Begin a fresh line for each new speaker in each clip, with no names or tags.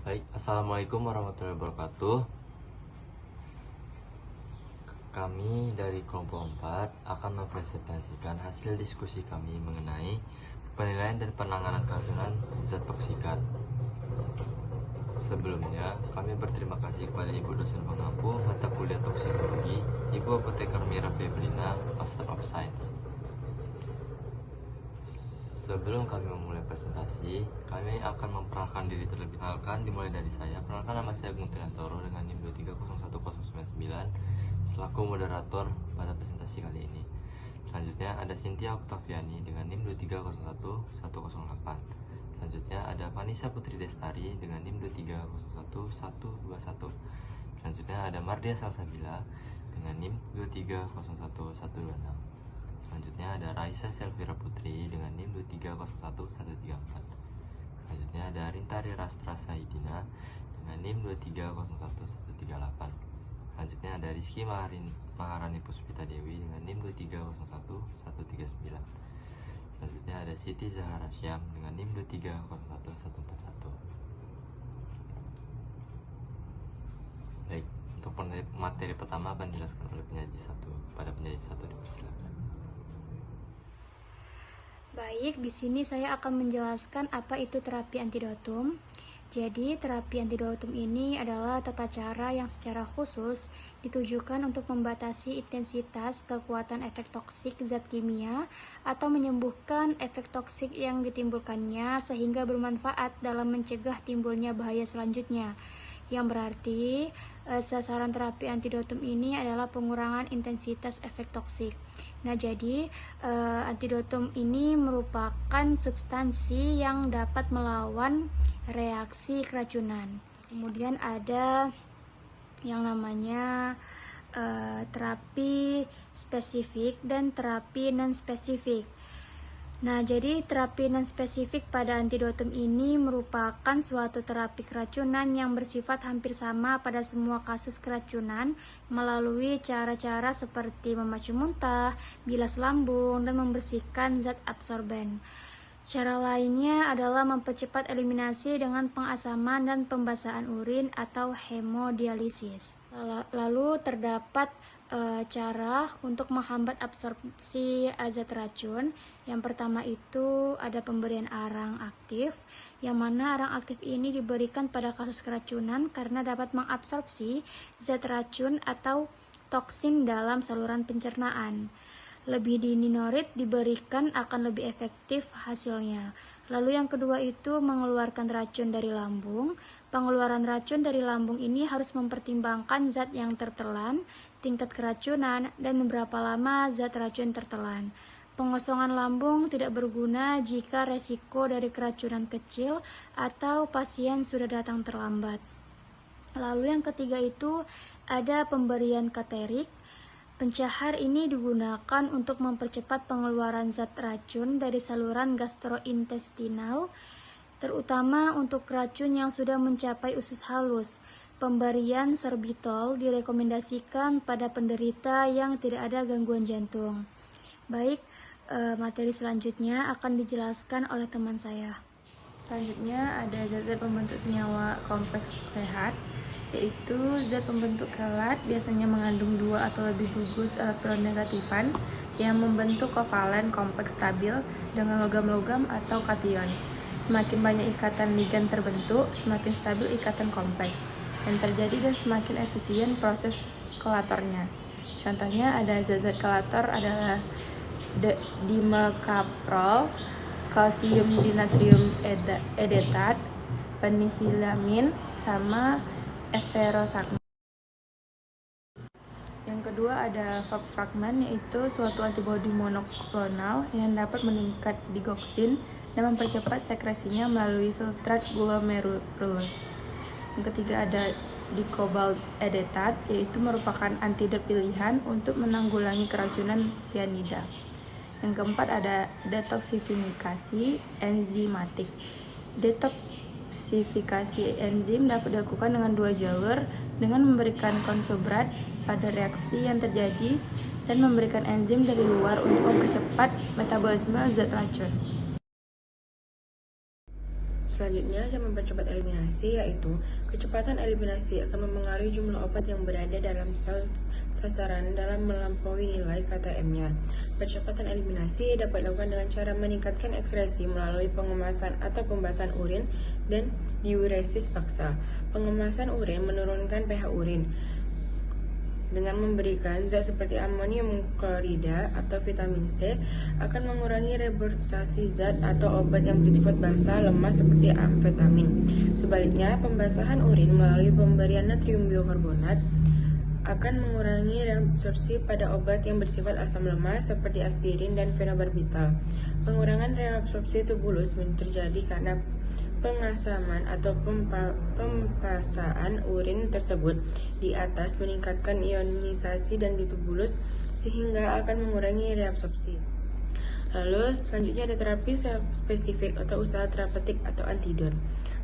Baik, Assalamualaikum warahmatullahi wabarakatuh. Kami dari kelompok 4 akan mempresentasikan hasil diskusi kami mengenai penilaian dan penanganan keracunan zat toksikat. Sebelumnya, kami berterima kasih kepada Ibu dosen pengampu mata kuliah toksikologi, Ibu Apoteker Mira Febrina, Master of Science. Sebelum kami memulai presentasi, kami akan memperkenalkan diri terlebih dahulu. Dimulai dari saya. Perkenalkan, nama saya Agung Triantoro dengan NIM 2301099 selaku moderator pada presentasi kali ini. Selanjutnya ada Cynthia Oktaviani dengan NIM 2301108. Selanjutnya ada Vanessa Putri Destari dengan NIM 2301121. Selanjutnya ada Mardia Salsabila dengan NIM 2301126. Selanjutnya ada Raisa Selvira Putri dengan NIM 2301134. Selanjutnya ada Rintari Rastra Saidina dengan NIM 2301138. Selanjutnya ada Rizky Maharani Puspita Dewi dengan NIM 2301139. Selanjutnya ada Siti Zahara Syam dengan NIM 2301141. Baik, untuk materi pertama akan dijelaskan oleh penyaji satu. Pada penyaji satu dipersilakan.
Baik, di sini saya akan menjelaskan apa itu terapi antidotum. Jadi, terapi antidotum ini adalah tata cara yang secara khusus ditujukan untuk membatasi intensitas kekuatan efek toksik zat kimia atau menyembuhkan efek toksik yang ditimbulkannya sehingga bermanfaat dalam mencegah timbulnya bahaya selanjutnya. Yang berarti sasaran terapi antidotum ini adalah pengurangan intensitas efek toksik. Nah, jadi antidotum ini merupakan substansi yang dapat melawan reaksi keracunan. Kemudian ada yang namanya terapi spesifik dan terapi non-spesifik. Nah, jadi terapi non-spesifik pada antidotum ini merupakan suatu terapi keracunan yang bersifat hampir sama pada semua kasus keracunan melalui cara-cara seperti memacu muntah, bilas lambung, dan membersihkan zat absorben. Cara lainnya adalah mempercepat eliminasi dengan pengasaman dan pembasahan urin atau hemodialisis. Lalu terdapat cara untuk menghambat absorpsi zat racun. Yang pertama itu ada pemberian arang aktif, yang mana arang aktif ini diberikan pada kasus keracunan karena dapat mengabsorpsi zat racun atau toksin dalam saluran pencernaan. Lebih dini norit diberikan akan lebih efektif hasilnya. Lalu yang kedua itu mengeluarkan racun dari lambung. Pengeluaran racun dari lambung ini harus mempertimbangkan zat yang tertelan, tingkat keracunan, dan beberapa lama zat racun tertelan. Pengosongan lambung tidak berguna jika resiko dari keracunan kecil atau pasien sudah datang terlambat. Lalu yang ketiga itu ada pemberian katerik. Pencahar ini digunakan untuk mempercepat pengeluaran zat racun dari saluran gastrointestinal, terutama untuk racun yang sudah mencapai usus halus. Pemberian sorbitol direkomendasikan pada penderita yang tidak ada gangguan jantung. Baik, materi selanjutnya akan dijelaskan oleh teman saya.
Selanjutnya ada zat-zat pembentuk senyawa kompleks sehat, yaitu zat pembentuk kelat biasanya mengandung 2 atau lebih gugus elektronegatifan yang membentuk kovalen kompleks stabil dengan logam-logam atau kation. Semakin banyak ikatan ligan terbentuk, semakin stabil ikatan kompleks yang terjadi dan semakin efisien proses kelatornya. Contohnya ada zat-zat kelator adalah dimekaprol, kalsium dinatrium edetat, penisilamin, sama everosakmin. Yang kedua ada fragman, yaitu suatu antibodi monoklonal yang dapat meningkat digoksin dan mempercepat sekresinya melalui filtrat glomerulus. Yang ketiga ada dicobalt edetat, yaitu merupakan antidot pilihan untuk menanggulangi keracunan sianida. Yang keempat ada detoksifikasi enzimatik. Detoksifikasi enzim dapat dilakukan dengan 2 jalur, dengan memberikan konsubrat pada reaksi yang terjadi dan memberikan enzim dari luar untuk mempercepat metabolisme zat racun. Selanjutnya ada mempercepat eliminasi, yaitu kecepatan eliminasi akan mempengaruhi jumlah obat yang berada dalam sel sasaran dalam melampaui nilai KTM-nya. Percepatan eliminasi dapat dilakukan dengan cara meningkatkan ekskresi melalui pengemasan atau pembasahan urin dan diuresis paksa. Pengemasan urin menurunkan pH urin dengan memberikan zat seperti amonium klorida atau vitamin C akan mengurangi regurgitasi zat atau obat yang bersifat basah lemas seperti amfetamin. Sebaliknya, pembasahan urin melalui pemberian natrium biokarbonat akan mengurangi reabsorpsi pada obat yang bersifat asam lemas seperti aspirin dan fenobarbital. Pengurangan reabsorpsi tubulus terjadi karena pengasaman atau pempasaan urin tersebut di atas meningkatkan ionisasi dan di tubulus sehingga akan mengurangi reabsorpsi. Lalu selanjutnya ada terapi spesifik atau usaha terapeutik atau antidot.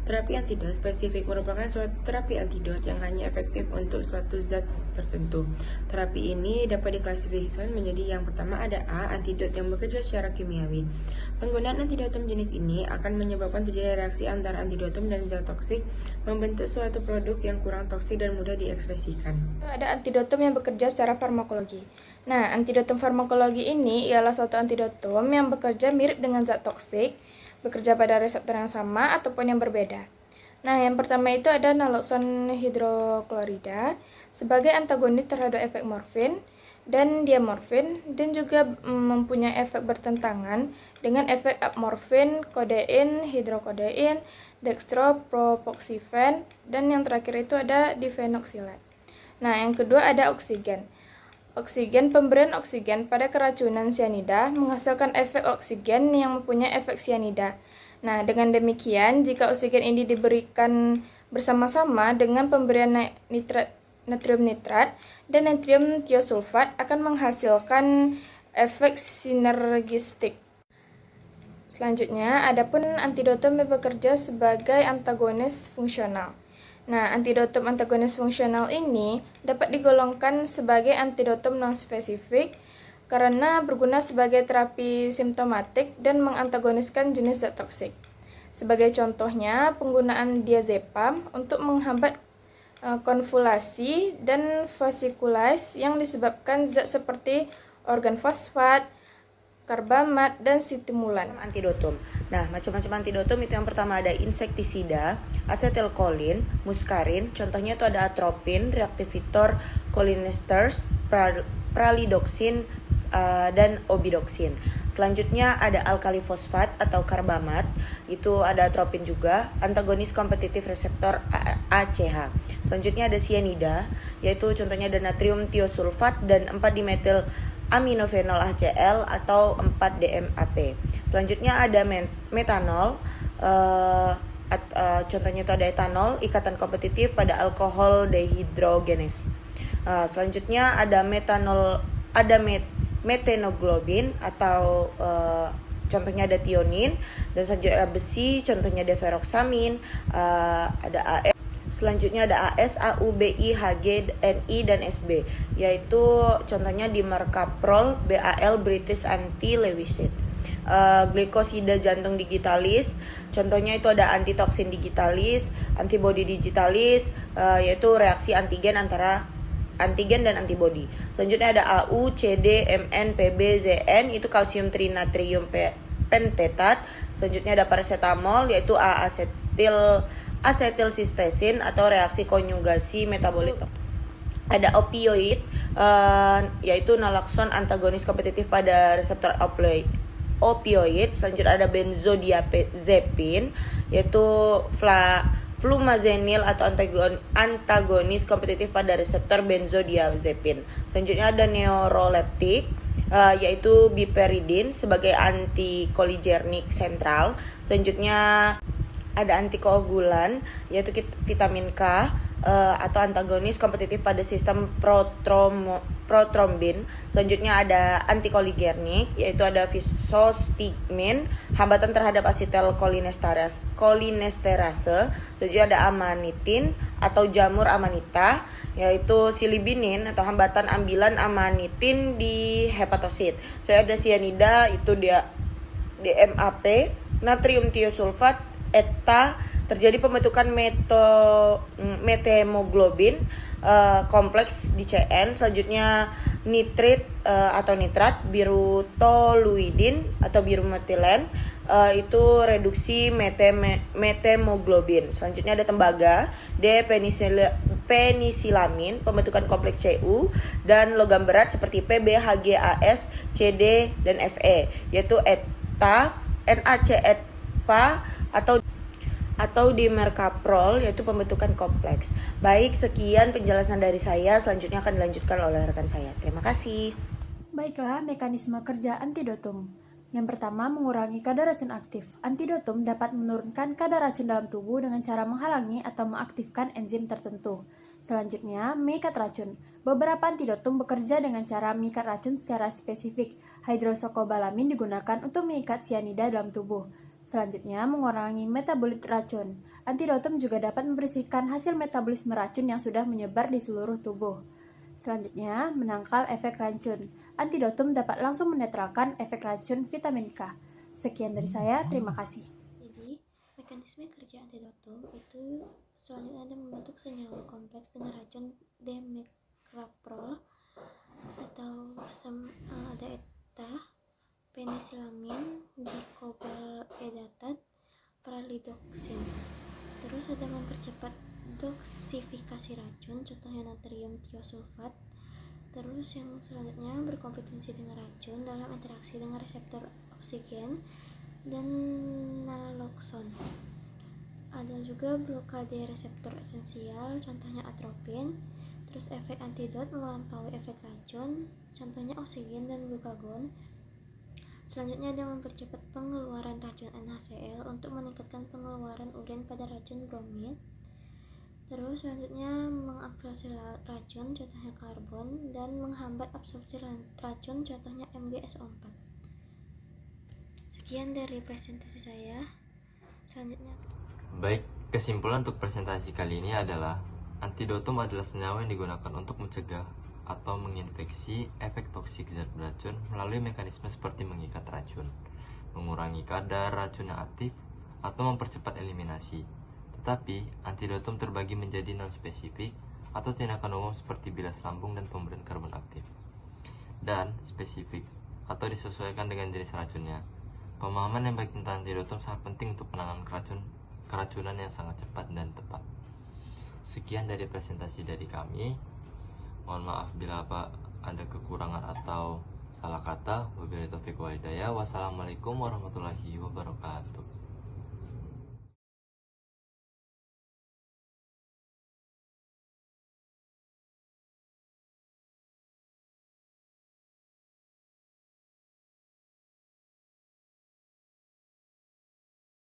Terapi antidot spesifik merupakan suatu terapi antidot yang hanya efektif untuk suatu zat tertentu. Terapi ini dapat diklasifikasikan menjadi yang pertama ada A, antidot yang bekerja secara kimiawi. Penggunaan antidotum jenis ini akan menyebabkan terjadi reaksi antara antidotum dan zat toksik, membentuk suatu produk yang kurang toksik dan mudah diekspresikan.
Ada antidotum yang bekerja secara farmakologi. Nah, antidotum farmakologi ini ialah suatu antidotum yang bekerja mirip dengan zat toksik, bekerja pada reseptor yang sama ataupun yang berbeda. Nah, yang pertama itu ada naloxone hidroklorida sebagai antagonis terhadap efek morfin dan diamorfin dan juga mempunyai efek bertentangan dengan efek apmorfin, kodein, hidrokodein, dextropropoxifen, dan yang terakhir itu ada difenoksilat. Nah, yang kedua ada oksigen. Pemberian oksigen pada keracunan sianida menghasilkan efek oksigen yang mempunyai efek sianida. Nah, dengan demikian, jika oksigen ini diberikan bersama-sama dengan pemberian natrium nitrat dan natrium tiosulfat akan menghasilkan efek sinergistik. Selanjutnya, adapun antidotum yang bekerja sebagai antagonis fungsional. Nah, antidotum antagonis fungsional ini dapat digolongkan sebagai antidotum non-spesifik karena berguna sebagai terapi simptomatik dan mengantagoniskan jenis zat toksik. Sebagai contohnya, penggunaan diazepam untuk menghambat konvulasi dan vasikulitis yang disebabkan zat seperti organ fosfat, karbamat, dan stimulan.
Antidotum. Nah, macam-macam antidotum itu yang pertama ada insektisida, asetilkolin, muskarin. Contohnya itu ada atropin, reaktivator, cholinesters, pralidoxin, dan obidoxin. Selanjutnya ada alkali fosfat atau karbamat. Itu ada atropin juga, antagonis kompetitif reseptor ACH. Selanjutnya ada sianida, yaitu contohnya ada natrium tiosulfat dan 4-dimetil aminofenol HCl atau 4-DMAP. Selanjutnya ada metanol, contohnya itu ada etanol, ikatan kompetitif pada alkohol dehidrogenes. Selanjutnya ada metenoglobin atau contohnya ada tionin, dan selanjutnya ada besi, contohnya ada feroksamin, ada AS. Selanjutnya ada AS, AU, BI, HG, NI, dan SB, yaitu contohnya dimercaprol, BAL, British anti-lewisite. Glikosida jantung digitalis, contohnya itu ada antitoksin digitalis, antibody digitalis, yaitu reaksi antigen antara antigen dan antibody. Selanjutnya ada AU, CD, MN, PB, ZN, itu kalsium trinatrium pentetat. Selanjutnya ada paracetamol, yaitu asetilsistesin atau reaksi konjugasi metabolit. Ada opioid, yaitu naloxone antagonis kompetitif pada reseptor opioid. Selanjutnya ada benzodiazepin, yaitu flumazenil atau antagonis kompetitif pada reseptor benzodiazepin. Selanjutnya ada neuroleptik, yaitu biperidin sebagai antikolinergic sentral. Selanjutnya ada antikoagulan, yaitu vitamin K, atau antagonis kompetitif pada sistem protrombin. Selanjutnya ada antikolinergik, yaitu ada visostigmin, hambatan terhadap asetilkolinesterase. Selanjutnya ada amanitin atau jamur amanita, yaitu silibinin atau hambatan ambilan amanitin di hepatosit. Ada sianida, itu dia DMAP, natrium tiosulfat, ETA terjadi pembentukan methemoglobin kompleks di CN. Selanjutnya nitrit atau nitrat, biru-toluidin atau biru-metilen, itu reduksi methemoglobin. Selanjutnya ada tembaga, penisilamin, pembentukan kompleks CU, dan logam berat seperti Pb, Hg, As, Cd, dan Fe, yaitu ETA, NaCEPA atau dimercaprol, yaitu pembentukan kompleks. Baik, sekian penjelasan dari saya. Selanjutnya akan dilanjutkan oleh rekan saya. Terima kasih.
Baiklah, mekanisme kerja antidotum. Yang pertama, mengurangi kadar racun aktif. Antidotum dapat menurunkan kadar racun dalam tubuh dengan cara menghalangi atau mengaktifkan enzim tertentu. Selanjutnya, mengikat racun. Beberapa antidotum bekerja dengan cara mengikat racun secara spesifik. Hidrosokobalamin digunakan untuk mengikat sianida dalam tubuh. Selanjutnya, mengurangi metabolit racun. Antidotum juga dapat membersihkan hasil metabolisme racun yang sudah menyebar di seluruh tubuh. Selanjutnya, menangkal efek racun. Antidotum dapat langsung menetralkan efek racun vitamin K. Sekian dari saya, terima kasih.
Jadi, mekanisme kerja antidotum itu selanjutnya ada membentuk senyawa kompleks dengan racun dimercaprol atau ada ETA, penisilamin, dikoboledatat, pralidoksin. Terus ada mempercepat doksifikasi racun, contohnya natrium tiosulfat. Terus yang selanjutnya berkompetensi dengan racun dalam interaksi dengan reseptor oksigen dan nalokson. Ada juga blokade reseptor esensial, contohnya atropin. Terus efek antidot melampaui efek racun, contohnya oksigen dan glukagon. Selanjutnya ada mempercepat pengeluaran racun NaCl untuk meningkatkan pengeluaran urin pada racun bromid. Terus selanjutnya mengaktifasi racun, contohnya karbon, dan menghambat absorpsi racun, contohnya MgSO4. Sekian dari presentasi saya. Selanjutnya.
Baik, kesimpulan untuk presentasi kali ini adalah antidotum adalah senyawa yang digunakan untuk mencegah atau menginfeksi efek toksik zat beracun melalui mekanisme seperti mengikat racun, mengurangi kadar racun yang aktif, atau mempercepat eliminasi. Tetapi, antidotum terbagi menjadi non-spesifik atau tindakan umum seperti bilas lambung dan pemberian karbon aktif, dan spesifik atau disesuaikan dengan jenis racunnya. Pemahaman yang baik tentang antidotum sangat penting untuk penanganan keracunan yang sangat cepat dan tepat. Sekian dari presentasi dari kami. Mohon maaf bila ada kekurangan atau salah kata. Wabillahi taufiq wal hidayah. Wassalamualaikum warahmatullahi wabarakatuh.